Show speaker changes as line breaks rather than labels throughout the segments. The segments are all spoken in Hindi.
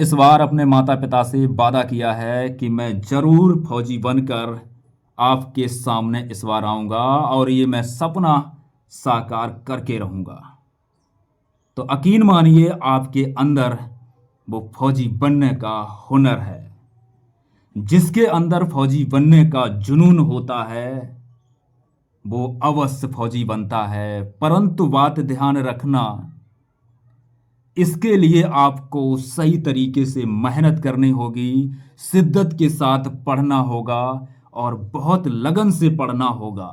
इस बार अपने माता पिता से वादा किया है कि मैं जरूर फौजी बनकर आपके सामने इस बार आऊंगा और ये मैं सपना साकार करके रहूंगा। तो यकीन मानिए आपके अंदर वो फौजी बनने का हुनर है। जिसके अंदर फौजी बनने का जुनून होता है वो अवश्य फौजी बनता है, परंतु बात ध्यान रखना, इसके लिए आपको सही तरीके से मेहनत करनी होगी, शिद्दत के साथ पढ़ना होगा और बहुत लगन से पढ़ना होगा,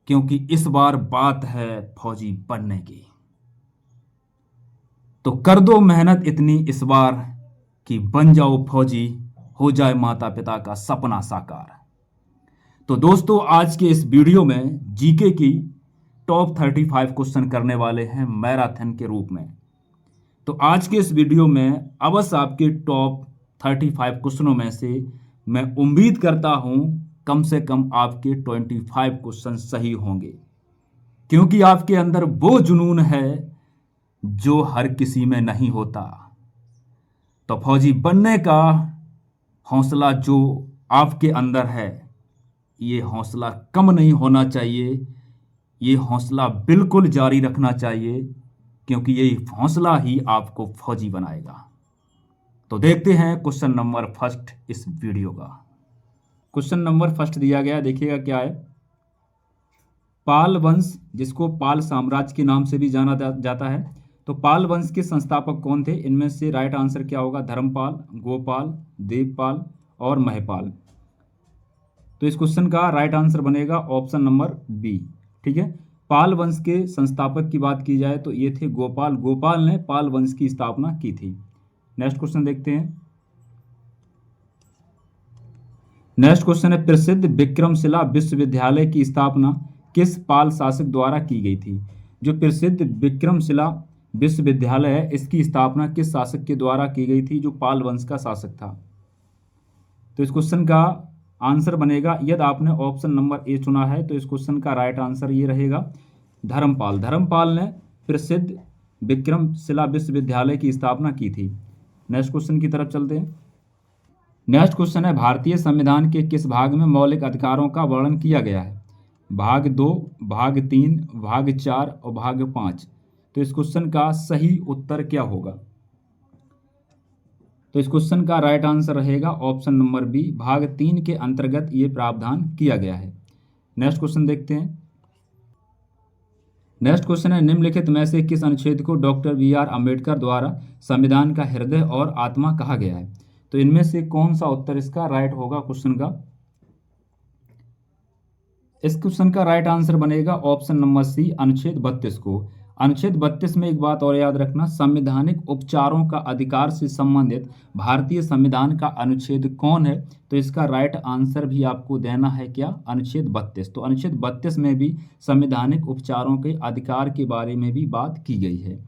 क्योंकि इस बार बात है फौजी बनने की। तो कर दो मेहनत इतनी इस बार कि बन जाओ फौजी, हो जाए माता पिता का सपना साकार। तो दोस्तों, आज के इस वीडियो में जीके की टॉप 35 क्वेश्चन करने वाले हैं मैराथन के रूप में। तो आज के इस वीडियो में अवश्य आपके टॉप 35 क्वेश्चनों में से मैं उम्मीद करता हूं कम से कम आपके 25 क्वेश्चन सही होंगे, क्योंकि आपके अंदर वो जुनून है जो हर किसी में नहीं होता। तो फौजी बनने का हौसला जो आपके अंदर है, ये हौसला कम नहीं होना चाहिए, ये हौसला बिल्कुल जारी रखना चाहिए, क्योंकि यही हौसला ही आपको फौजी बनाएगा। तो देखते हैं क्वेश्चन नंबर फर्स्ट इस वीडियो का। क्वेश्चन नंबर फर्स्ट दिया गया, देखिएगा क्या है। पाल वंश, जिसको पाल साम्राज्य के नाम से भी जाना जाता है, तो पाल वंश के संस्थापक कौन थे? इनमें से राइट आंसर क्या होगा? धर्मपाल, गोपाल, देवपाल और महपाल। तो इस क्वेश्चन का राइट आंसर बनेगा ऑप्शन नंबर बी। ठीक है, पाल वंश के संस्थापक की बात की जाए तो ये थे गोपाल। गोपाल ने पाल वंश की स्थापना की थी। नेक्स्ट क्वेश्चन देखते हैं। नेक्स्ट क्वेश्चन है, प्रसिद्ध विक्रमशिला विश्वविद्यालय की स्थापना किस पाल शासक द्वारा की गई थी? जो प्रसिद्ध विक्रमशिला विश्वविद्यालय है, इसकी स्थापना किस शासक के द्वारा की गई थी? जो पाल वंश का शासक था। तो इस क्वेश्चन का आंसर बनेगा, यदि आपने ऑप्शन नंबर ए चुना है तो इस क्वेश्चन का राइट आंसर ये रहेगा धर्मपाल। धर्मपाल ने प्रसिद्ध विक्रमशिला विश्वविद्यालय की स्थापना की थी। नेक्स्ट क्वेश्चन की तरफ चलते हैं। नेक्स्ट क्वेश्चन है, भारतीय संविधान के किस भाग में मौलिक अधिकारों का वर्णन किया गया है? भाग 2, भाग 3, भाग 4 और भाग 5। तो इस क्वेश्चन का सही उत्तर क्या होगा? तो इस क्वेश्चन का राइट आंसर रहेगा ऑप्शन नंबर बी, भाग 3 के अंतर्गत ये प्रावधान किया गया है। नेक्स्ट क्वेश्चन देखते हैं। नेक्स्ट क्वेश्चन है, निम्नलिखित में से किस अनुच्छेद को डॉक्टर बी.आर. अम्बेडकर द्वारा संविधान का हृदय और आत्मा कहा गया है? तो इनमें से कौन सा उत्तर इसका राइट होगा क्वेश्चन का? इस क्वेश्चन का राइट आंसर बनेगा ऑप्शन नंबर सी, अनुच्छेद 32 को। अनुच्छेद 32 में एक बात और याद रखना, संवैधानिक उपचारों का अधिकार से संबंधित भारतीय संविधान का अनुच्छेद कौन है? तो इसका राइट आंसर भी आपको देना है क्या? अनुच्छेद 32। तो अनुच्छेद 32 में भी संवैधानिक उपचारों के अधिकार के बारे में भी बात की गई है।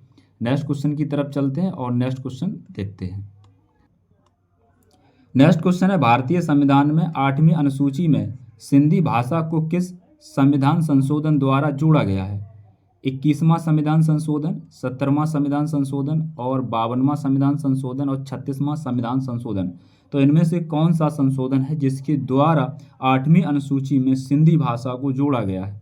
नेक्स्ट क्वेश्चन की तरफ चलते हैं और नेक्स्ट क्वेश्चन देखते हैं। नेक्स्ट क्वेश्चन है, भारतीय संविधान में 8वीं अनुसूची में सिंधी भाषा को किस संविधान संशोधन द्वारा जोड़ा गया है? 21वां संविधान संशोधन, 17वां संविधान संशोधन और 52वां संविधान संशोधन और 36वां संविधान संशोधन। तो इनमें से कौन सा संशोधन है जिसके द्वारा 8वीं अनुसूची में सिंधी भाषा को जोड़ा गया है?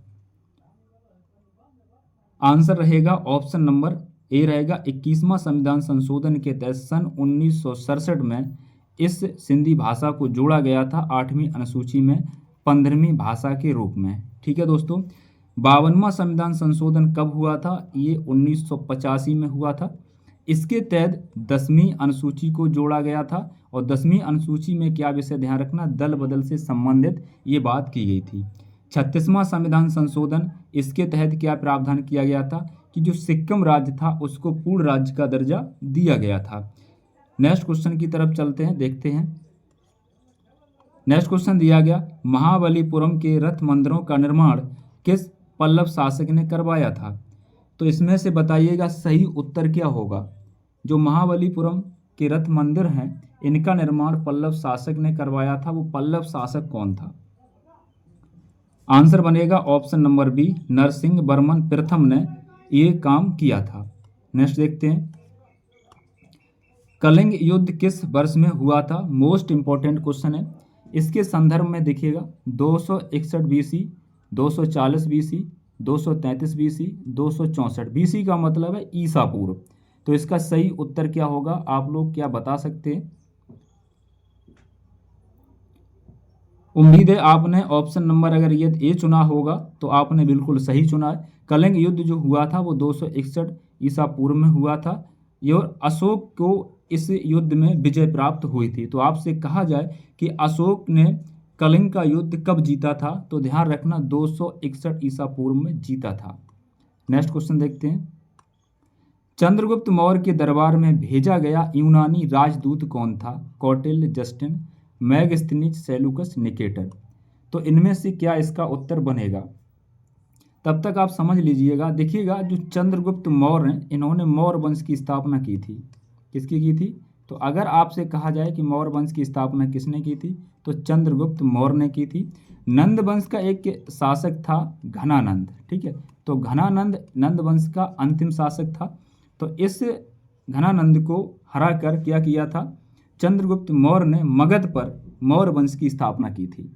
आंसर रहेगा ऑप्शन नंबर ए रहेगा 21वां संविधान संशोधन के तहत सन 1967 में इस सिंधी भाषा को जोड़ा गया था 8वीं अनुसूची में 15वीं भाषा के रूप में। ठीक है दोस्तों, 52वां संविधान संशोधन कब हुआ था? ये 1985 में हुआ था। इसके तहत 10वीं अनुसूची को जोड़ा गया था और 10वीं अनुसूची में क्या विषय ध्यान रखना, दल बदल से संबंधित ये बात की गई थी। 36वां संविधान संशोधन, इसके तहत क्या प्रावधान किया गया था कि जो सिक्किम राज्य था उसको पूर्ण राज्य का दर्जा दिया गया था। नेक्स्ट क्वेश्चन की तरफ चलते हैं, देखते हैं। नेक्स्ट क्वेश्चन दिया गया, महाबलीपुरम के रथ मंदिरों का निर्माण किस पल्लव शासक ने करवाया था? तो इसमें से बताइएगा सही उत्तर क्या होगा। जो महाबलीपुरम के रथ मंदिर हैं, इनका निर्माण पल्लव शासक ने करवाया था। वो पल्लव शासक कौन था? आंसर बनेगा option number B, Narasimha Varman प्रथम ने ये काम किया था। नेक्स्ट देखते हैं। कलिंग युद्ध किस वर्ष में हुआ था? मोस्ट इंपॉर्टेंट क्वेश्चन है। इसके संदर्भ में देखिएगा 261 बीसी, 240 बीसी, 233 बीसी, 264 बीसी का मतलब है ईसा पूर्व। तो इसका सही उत्तर क्या होगा, आप लोग क्या बता सकते हैं? उम्मीद है आपने ऑप्शन नंबर अगर ये ए चुना होगा तो आपने बिल्कुल सही चुना है। कलिंग युद्ध जो हुआ था वो 261 ईसा पूर्व में हुआ था। और अशोक को इस युद्ध में विजय प्राप्त हुई थी। तो आपसे कहा जाए कि अशोक ने कलिंग का युद्ध कब जीता था, तो ध्यान रखना 261 ईसा पूर्व में जीता था। नेक्स्ट क्वेश्चन देखते हैं। चंद्रगुप्त मौर्य के दरबार में भेजा गया यूनानी राजदूत कौन था? Kautilya, Justin, Megasthenes, Seleucus, Nicator. तो इनमें से क्या इसका उत्तर बनेगा? तब तक आप समझ लीजिएगा। देखिएगा जो चंद्रगुप्त मौर्य हैं, इन्होंने मौर्य वंश की स्थापना की थी। किसकी की थी? तो अगर आपसे कहा जाए कि मौर्य वंश की स्थापना किसने की थी, तो चंद्रगुप्त मौर्य ने की थी। नंद वंश का एक शासक था घनानंद, ठीक है। तो घनानंद नंद वंश का अंतिम शासक था। तो इस घनानंद को हरा कर क्या किया था? चंद्रगुप्त मौर्य ने मगध पर मौर्य वंश की स्थापना की थी।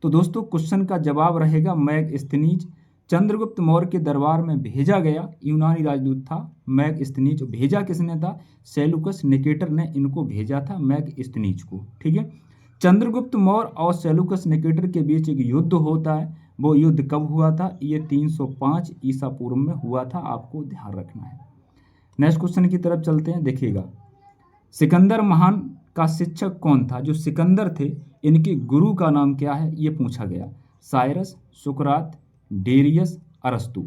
तो दोस्तों क्वेश्चन का जवाब रहेगा मैगस्थनीज। चंद्रगुप्त मौर्य के दरबार में भेजा गया यूनानी राजदूत था मैगस्थनीज। भेजा किसने था? सेलूकस निकेटर ने इनको भेजा था, मैगस्थनीज को, ठीक है। चंद्रगुप्त मौर्य और सेलूकस निकेटर के बीच एक युद्ध होता है। वो युद्ध कब हुआ था? ये 305 ईसा पूर्व में हुआ था, आपको ध्यान रखना है। नेक्स्ट क्वेश्चन की तरफ चलते हैं। देखिएगा सिकंदर महान का शिक्षक कौन था? जो सिकंदर थे इनके गुरु का नाम क्या है, ये पूछा गया। साइरस, सुकरात, डेरियस, अरस्तु।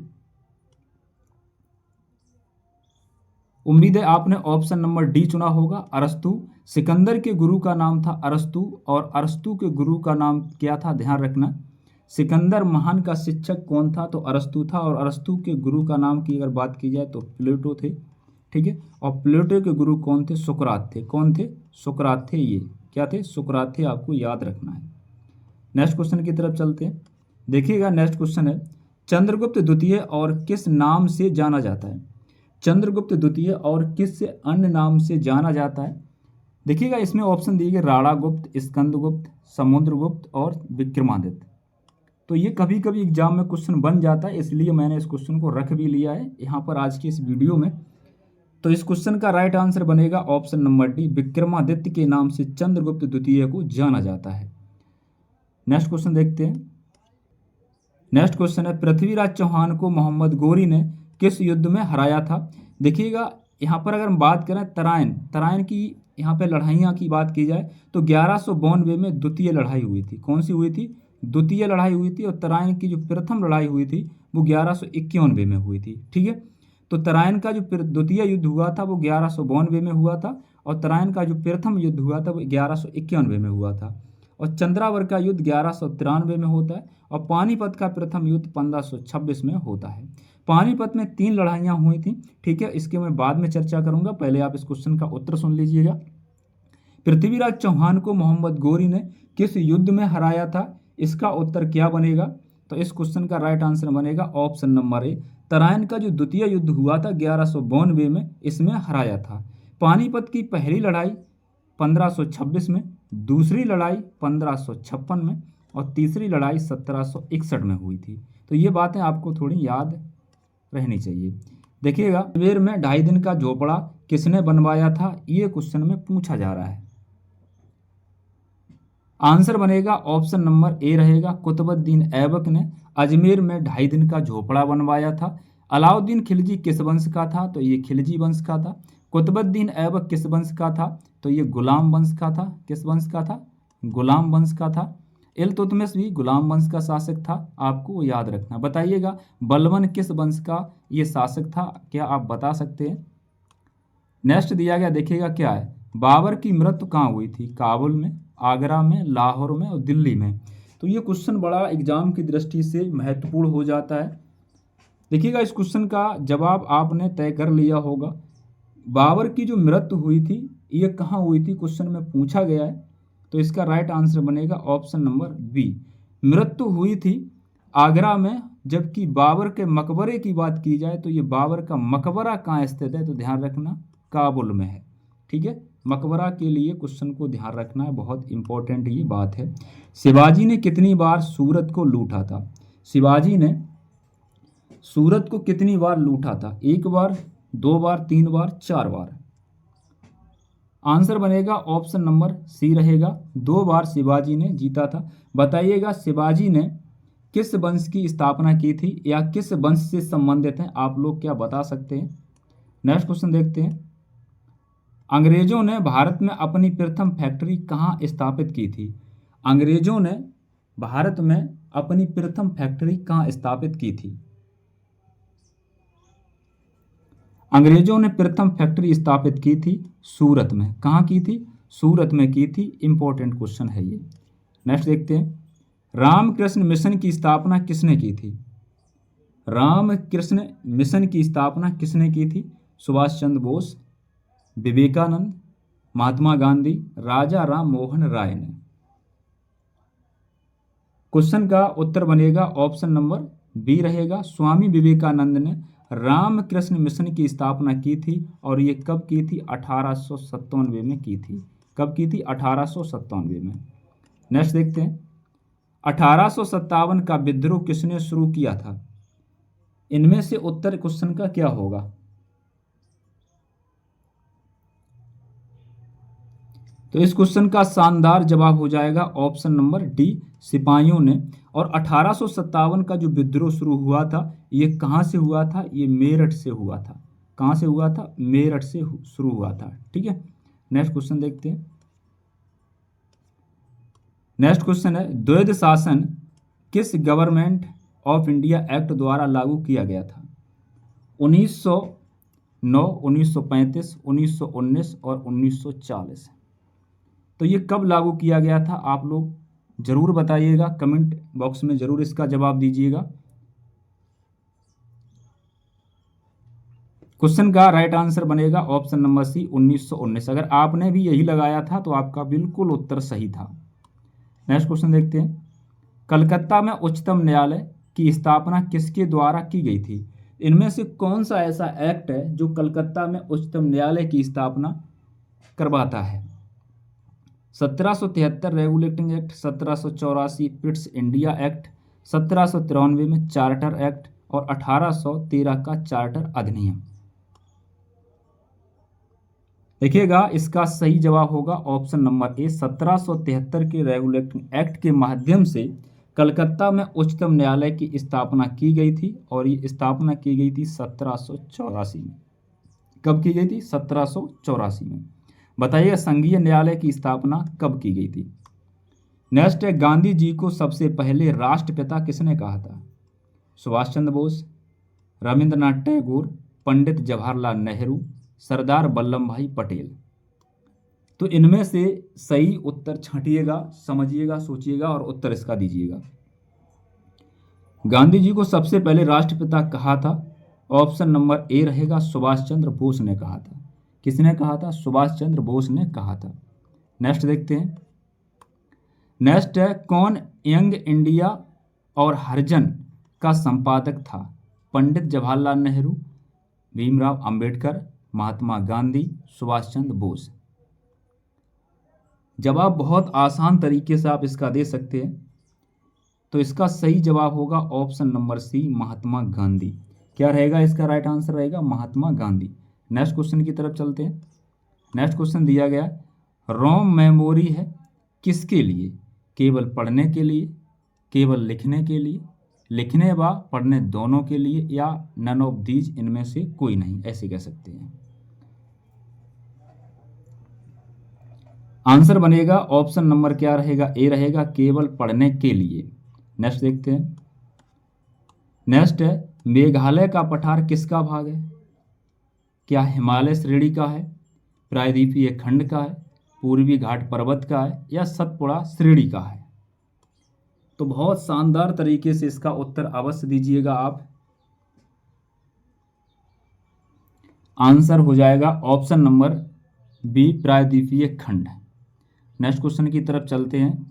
उम्मीद है आपने ऑप्शन नंबर डी चुना होगा, अरस्तु। सिकंदर के गुरु का नाम था अरस्तु और अरस्तु के गुरु का नाम क्या था, ध्यान रखना। सिकंदर महान का शिक्षक कौन था? तो अरस्तु था। और अरस्तु के गुरु का नाम की अगर बात की जाए तो प्लेटो थे, ठीक है। और प्लेटो के गुरु कौन थे? सुकरात थे। कौन थे? सुकरात थे। ये क्या थे? सुकरात थे, आपको याद रखना है। नेक्स्ट क्वेश्चन की तरफ चलते हैं। देखिएगा नेक्स्ट क्वेश्चन है, चंद्रगुप्त द्वितीय और किस नाम से जाना जाता है? चंद्रगुप्त द्वितीय और किस अन्य नाम से जाना जाता है? देखिएगा इसमें ऑप्शन दिए गए राणा गुप्त, स्कंदगुप्त, समुद्रगुप्त और विक्रमादित्य। तो ये कभी कभी एग्जाम में क्वेश्चन बन जाता है, इसलिए मैंने इस क्वेश्चन को रख भी लिया है यहाँ पर आज की इस वीडियो में। तो इस क्वेश्चन का राइट आंसर बनेगा ऑप्शन नंबर डी, विक्रमादित्य के नाम से चंद्रगुप्त द्वितीय को जाना जाता है। नेक्स्ट क्वेश्चन देखते हैं। नेक्स्ट क्वेश्चन है, पृथ्वीराज चौहान को मोहम्मद गोरी ने किस युद्ध में हराया था? देखिएगा यहाँ पर अगर हम बात करें तराइन की यहाँ पे लड़ाइयाँ की बात की जाए तो 1192 में द्वितीय लड़ाई हुई थी। कौन सी हुई थी? द्वितीय लड़ाई हुई थी। और तराइन की जो प्रथम लड़ाई हुई थी वो 1191 में हुई थी, ठीक है। तो तराइन का जो द्वितीय युद्ध हुआ था वो 1192 में हुआ था और तराइन का जो प्रथम युद्ध हुआ था वो 1191 में हुआ था। और चंद्रावर का युद्ध 1193 में होता है और पानीपत का प्रथम युद्ध 1526 में होता है। पानीपत में 3 लड़ाइयाँ हुई थी, ठीक है। इसके मैं बाद में चर्चा करूंगा, पहले आप इस क्वेश्चन का उत्तर सुन लीजिएगा। पृथ्वीराज चौहान को मोहम्मद गोरी ने किस युद्ध में हराया था? इसका उत्तर क्या बनेगा? तो इस क्वेश्चन का राइट आंसर बनेगा ऑप्शन नंबर ए, तराइन का जो द्वितीय युद्ध हुआ था 1192 में, इसमें हराया था। पानीपत की पहली लड़ाई 1526 में, दूसरी लड़ाई 1556 में और तीसरी लड़ाई 1761 में हुई थी। तो ये बातें आपको थोड़ी याद रहनी चाहिए। देखिएगा अजमेर में 2.5 दिन का झोपड़ा किसने बनवाया था? ये क्वेश्चन में पूछा जा रहा है। आंसर बनेगा ऑप्शन नंबर ए रहेगा, कुतुबुद्दीन ऐबक ने अजमेर में 2.5 दिन का झोपड़ा बनवाया था। अलाउद्दीन खिलजी किस वंश का था? तो ये खिलजी वंश का था। कुतुबुद्दीन ऐबक किस वंश का था? तो ये गुलाम वंश का था। किस वंश का था? गुलाम वंश का था। इल्तुतमिश भी गुलाम वंश का शासक था, आपको वो याद रखना। बताइएगा बलबन किस वंश का ये शासक था, क्या आप बता सकते हैं? नेक्स्ट दिया गया, देखिएगा क्या है, बाबर की मृत्यु कहाँ हुई थी? काबुल में, आगरा में, लाहौर में और दिल्ली में। तो ये क्वेश्चन बड़ा एग्जाम की दृष्टि से महत्वपूर्ण हो जाता है। देखिएगा इस क्वेश्चन का जवाब आपने तय कर लिया होगा। बाबर की जो मृत्यु हुई थी ये कहाँ हुई थी, क्वेश्चन में पूछा गया है। तो इसका राइट आंसर बनेगा ऑप्शन नंबर बी, मृत्यु हुई थी आगरा में। जबकि बाबर के मकबरे की बात की जाए तो ये बाबर का मकबरा कहाँ स्थित है? तो ध्यान रखना काबुल में है, ठीक है। मकबरा के लिए क्वेश्चन को ध्यान रखना है, बहुत इंपॉर्टेंट ये बात है। शिवाजी ने कितनी बार सूरत को लूटा था? शिवाजी ने सूरत को कितनी बार लूटा था? 1 बार, 2 बार, 3 बार, 4 बार। आंसर बनेगा ऑप्शन नंबर सी रहेगा, 2 बार शिवाजी ने जीता था। बताइएगा शिवाजी ने किस वंश की स्थापना की थी या किस वंश से संबंधित हैं? आप लोग क्या बता सकते हैं? नेक्स्ट क्वेश्चन देखते हैं। अंग्रेजों ने भारत में अपनी प्रथम फैक्ट्री कहाँ स्थापित की थी? अंग्रेजों ने भारत में अपनी प्रथम फैक्ट्री कहाँ स्थापित की थी? अंग्रेजों ने प्रथम फैक्ट्री स्थापित की थी सूरत में। कहाँ की थी? सूरत में की थी। इंपॉर्टेंट क्वेश्चन है ये। नेक्स्ट देखते हैं। रामकृष्ण मिशन की स्थापना किसने की थी? रामकृष्ण मिशन की स्थापना किसने की थी? सुभाष चंद्र बोस, विवेकानंद, महात्मा गांधी, राजा राम मोहन राय ने। क्वेश्चन का उत्तर बनेगा ऑप्शन नंबर बी रहेगा, स्वामी विवेकानंद ने रामकृष्ण मिशन की स्थापना की थी। और ये कब की थी? 1897 में की थी। कब की थी? 1897 में। नेक्स्ट देखते हैं। 1857 का विद्रोह किसने शुरू किया था? इनमें से उत्तर क्वेश्चन का क्या होगा? तो इस क्वेश्चन का शानदार जवाब हो जाएगा ऑप्शन नंबर डी, सिपाहियों ने। और 1857 का जो विद्रोह शुरू हुआ था, ये कहाँ से हुआ था? ये मेरठ से हुआ था। कहाँ से हुआ था? मेरठ से शुरू हुआ था। ठीक है, नेक्स्ट क्वेश्चन देखते हैं। नेक्स्ट क्वेश्चन है, द्वैध शासन किस गवर्नमेंट ऑफ इंडिया एक्ट द्वारा लागू किया गया था? 1909, 1935, 1919 और 1940। तो ये कब लागू किया गया था? आप लोग जरूर बताइएगा, कमेंट बॉक्स में जरूर इसका जवाब दीजिएगा। क्वेश्चन का राइट आंसर बनेगा ऑप्शन नंबर सी, 1919। अगर आपने भी यही लगाया था तो आपका बिल्कुल उत्तर सही था। नेक्स्ट क्वेश्चन देखते हैं। कलकत्ता में उच्चतम न्यायालय की स्थापना किसके द्वारा की गई थी? इनमें से कौन सा ऐसा एक्ट है जो कलकत्ता में उच्चतम न्यायालय की स्थापना करवाता है? 1773 regulating act, 1784 Pitt's India act, 1793 में चार्टर एक्ट और 1813 का चार्टर अधिनियम। देखिएगा, इसका सही जवाब होगा ऑप्शन नंबर ए, 1773 के रेगुलेटिंग एक्ट के माध्यम से कलकत्ता में उच्चतम न्यायालय की स्थापना की गई थी। और ये स्थापना की गई थी 1784 में। कब की गई थी? 1784 में। बताइए संघीय न्यायालय की स्थापना कब की गई थी? नेक्स्ट है, गांधी जी को सबसे पहले राष्ट्रपिता किसने कहा था? सुभाष चंद्र बोस, रविंद्रनाथ टैगोर, पंडित जवाहरलाल नेहरू, सरदार वल्लभ भाई पटेल। तो इनमें से सही उत्तर छांटिएगा, समझिएगा, सोचिएगा और उत्तर इसका दीजिएगा। गांधी जी को सबसे पहले राष्ट्रपिता कहा था, ऑप्शन नंबर ए रहेगा, सुभाष चंद्र बोस ने कहा था। किसने कहा था? सुभाष चंद्र बोस ने कहा था। नेक्स्ट देखते हैं। नेक्स्ट है, कौन यंग इंडिया और हरिजन का संपादक था? पंडित जवाहरलाल नेहरू, भीमराव अंबेडकर, महात्मा गांधी, सुभाष चंद्र बोस। जवाब बहुत आसान तरीके से आप इसका दे सकते हैं। तो इसका सही जवाब होगा option number C, Mahatma Gandhi. क्या रहेगा इसका राइट आंसर? रहेगा महात्मा गांधी। नेक्स्ट क्वेश्चन की तरफ चलते हैं। नेक्स्ट क्वेश्चन दिया गया, रोम मेमोरी है किसके लिए? केवल पढ़ने के लिए, केवल लिखने के लिए, लिखने व पढ़ने दोनों के लिए, या नन ऑफ दीज, इनमें से कोई नहीं, ऐसे कह सकते हैं। आंसर बनेगा ऑप्शन नंबर क्या रहेगा? ए रहेगा, केवल पढ़ने के लिए। नेक्स्ट देखते हैं। नेक्स्ट है, मेघालय का पठार किसका भाग है? क्या हिमालय श्रेणी का है, प्रायद्वीपीय खंड का है, पूर्वी घाट पर्वत का है, या सतपुड़ा श्रेणी का है? तो बहुत शानदार तरीके से इसका उत्तर अवश्य दीजिएगा आप। आंसर हो जाएगा ऑप्शन नंबर बी, प्रायद्वीपीय खंड। नेक्स्ट क्वेश्चन की तरफ चलते हैं।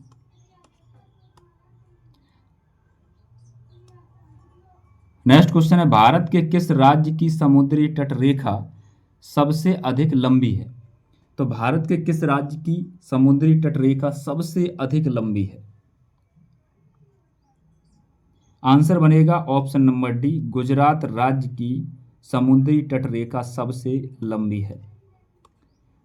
नेक्स्ट क्वेश्चन है, भारत के किस राज्य की समुद्री तट रेखा सबसे अधिक लंबी है? तो भारत के किस राज्य की समुद्री तटरेखा सबसे अधिक लंबी है? आंसर बनेगा ऑप्शन नंबर डी, गुजरात राज्य की समुद्री तटरेखा सबसे लंबी है।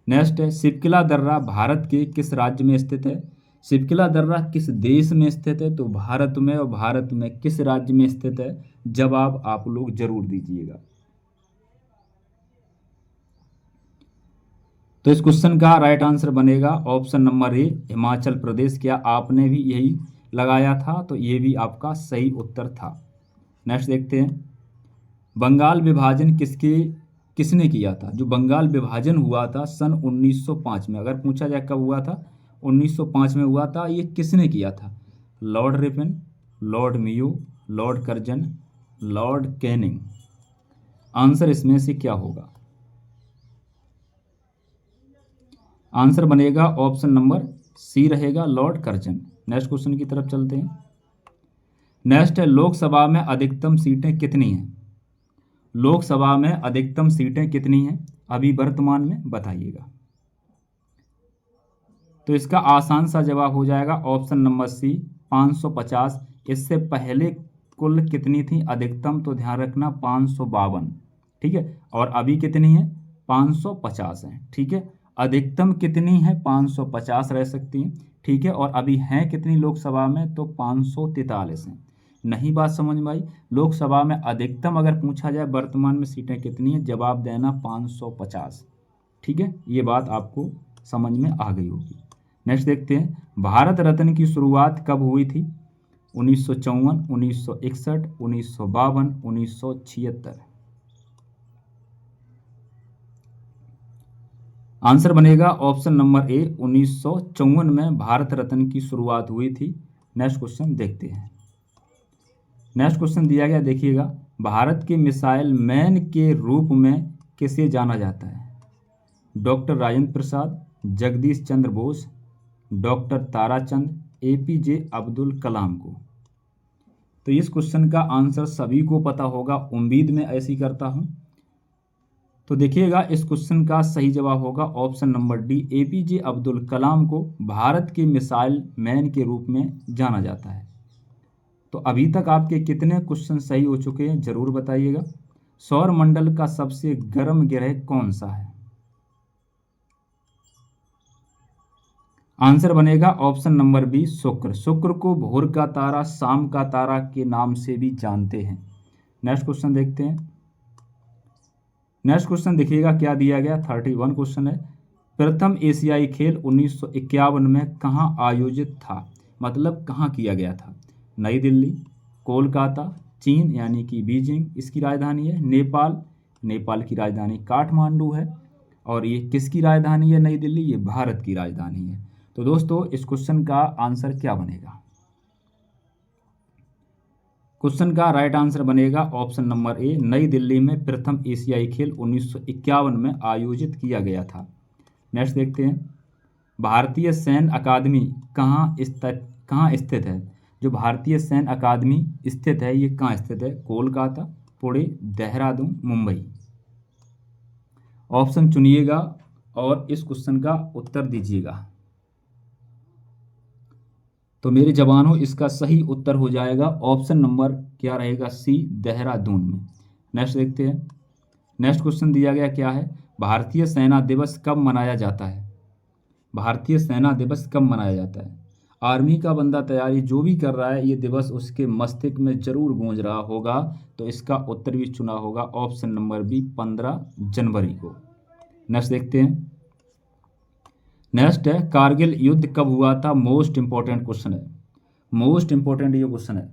नेक्स्ट है, शिपकिला दर्रा भारत के किस राज्य में स्थित है? शिपकिला दर्रा किस देश में स्थित है? तो भारत में, और भारत में किस राज्य में स्थित है? जवाब आप लोग जरूर दीजिएगा। तो इस क्वेश्चन का राइट आंसर बनेगा option number A, Himachal Pradesh. क्या आपने भी यही लगाया था? तो ये भी आपका सही उत्तर था। नेक्स्ट देखते हैं, बंगाल विभाजन किसने किया था? जो बंगाल विभाजन हुआ था सन 1905 में, अगर पूछा जाए कब हुआ था, 1905 में हुआ था। ये किसने किया था? Lord Ripon, Lord Mayo, Lord Curzon, Lord Canning. Answer इसमें से क्या होगा? आंसर बनेगा ऑप्शन नंबर सी रहेगा, लॉर्ड कर्जन। नेक्स्ट क्वेश्चन की तरफ चलते हैं। नेक्स्ट है, लोकसभा में अधिकतम सीटें कितनी हैं? लोकसभा में अधिकतम सीटें कितनी हैं अभी वर्तमान में, बताइएगा। तो इसका आसान सा जवाब हो जाएगा ऑप्शन नंबर सी, 550। इससे पहले कुल कितनी थी अधिकतम? तो ध्यान रखना 552, ठीक है। और अभी कितनी है? 550 है, ठीक है। अधिकतम कितनी है? 550 रह सकती हैं, ठीक है। और अभी हैं कितनी लोकसभा में? तो 543 हैं। नहीं बात समझ में आई? लोकसभा में अधिकतम अगर पूछा जाए वर्तमान में सीटें कितनी हैं, जवाब देना 550, ठीक है। ये बात आपको समझ में आ गई होगी। नेक्स्ट देखते हैं, भारत रत्न की शुरुआत कब हुई थी? 1954, 1961, 1952, 1976। आंसर बनेगा ऑप्शन नंबर ए, 1954 में भारत रत्न की शुरुआत हुई थी। नेक्स्ट क्वेश्चन देखते हैं। नेक्स्ट क्वेश्चन दिया गया, देखिएगा, भारत के मिसाइल मैन के रूप में किसे जाना जाता है? Doctor Rajendra Prasad, Jagdish Chandra Bose, doctor Tarachand, APJ Abdul Kalam को। तो इस क्वेश्चन का आंसर सभी को पता होगा, उम्मीद मैं ऐसी करता हूं। तो देखिएगा, इस क्वेश्चन का सही जवाब होगा option number D, APJ Abdul Kalam को भारत के मिसाइल मैन के रूप में जाना जाता है। तो अभी तक आपके कितने क्वेश्चन सही हो चुके हैं जरूर बताइएगा। सौर मंडल का सबसे गर्म ग्रह कौन सा है? आंसर बनेगा ऑप्शन नंबर बी, शुक्र। शुक्र को भोर का तारा, शाम का तारा के नाम से भी जानते हैं। नेक्स्ट क्वेश्चन देखते हैं। नेक्स्ट क्वेश्चन देखिएगा क्या दिया गया, 31 क्वेश्चन है। प्रथम एशियाई खेल 1951 में कहाँ आयोजित था? मतलब कहाँ किया गया था? नई दिल्ली, कोलकाता, चीन यानी कि बीजिंग इसकी राजधानी है, नेपाल, नेपाल की राजधानी काठमांडू है। और ये किसकी राजधानी है नई दिल्ली? ये भारत की राजधानी है। तो दोस्तों इस क्वेश्चन का आंसर क्या बनेगा? क्वेश्चन का राइट आंसर बनेगा ऑप्शन नंबर ए, नई दिल्ली में प्रथम एशियाई खेल 1951 में आयोजित किया गया था। नेक्स्ट देखते हैं, भारतीय सैन्य अकादमी कहाँ स्थित है? जो भारतीय सैन्य अकादमी स्थित है ये कहाँ स्थित है? कोलकाता, पुणे, देहरादून, मुंबई। ऑप्शन चुनिएगा और इस क्वेश्चन का उत्तर दीजिएगा। तो मेरे जवानों इसका सही उत्तर हो जाएगा ऑप्शन नंबर क्या रहेगा? सी, देहरादून में। नेक्स्ट देखते हैं। नेक्स्ट क्वेश्चन दिया गया क्या है, भारतीय सेना दिवस कब मनाया जाता है? भारतीय सेना दिवस कब मनाया जाता है? आर्मी का बंदा तैयारी जो भी कर रहा है ये दिवस उसके मस्तिष्क में जरूर गूंज रहा होगा। तो इसका उत्तर भी चुना होगा ऑप्शन नंबर बी, 15 जनवरी को। नेक्स्ट देखते हैं। नेक्स्ट है, कारगिल युद्ध कब हुआ था? मोस्ट इंपॉर्टेंट क्वेश्चन है, मोस्ट इंपॉर्टेंट ये क्वेश्चन है।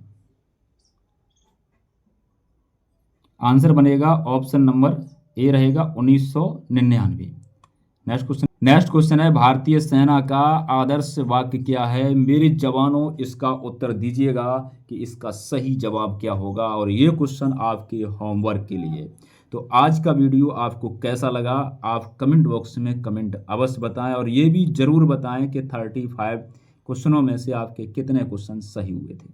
आंसर बनेगा ऑप्शन नंबर ए रहेगा 1999। नेक्स्ट क्वेश्चन है, भारतीय सेना का आदर्श वाक्य क्या है? मेरे जवानों इसका उत्तर दीजिएगा कि इसका सही जवाब क्या होगा। और ये क्वेश्चन आपके होमवर्क के लिए। तो आज का वीडियो आपको कैसा लगा आप कमेंट बॉक्स में कमेंट अवश्य बताएं। और ये भी जरूर बताएं कि 35 क्वेश्चनों में से आपके कितने क्वेश्चन सही हुए थे।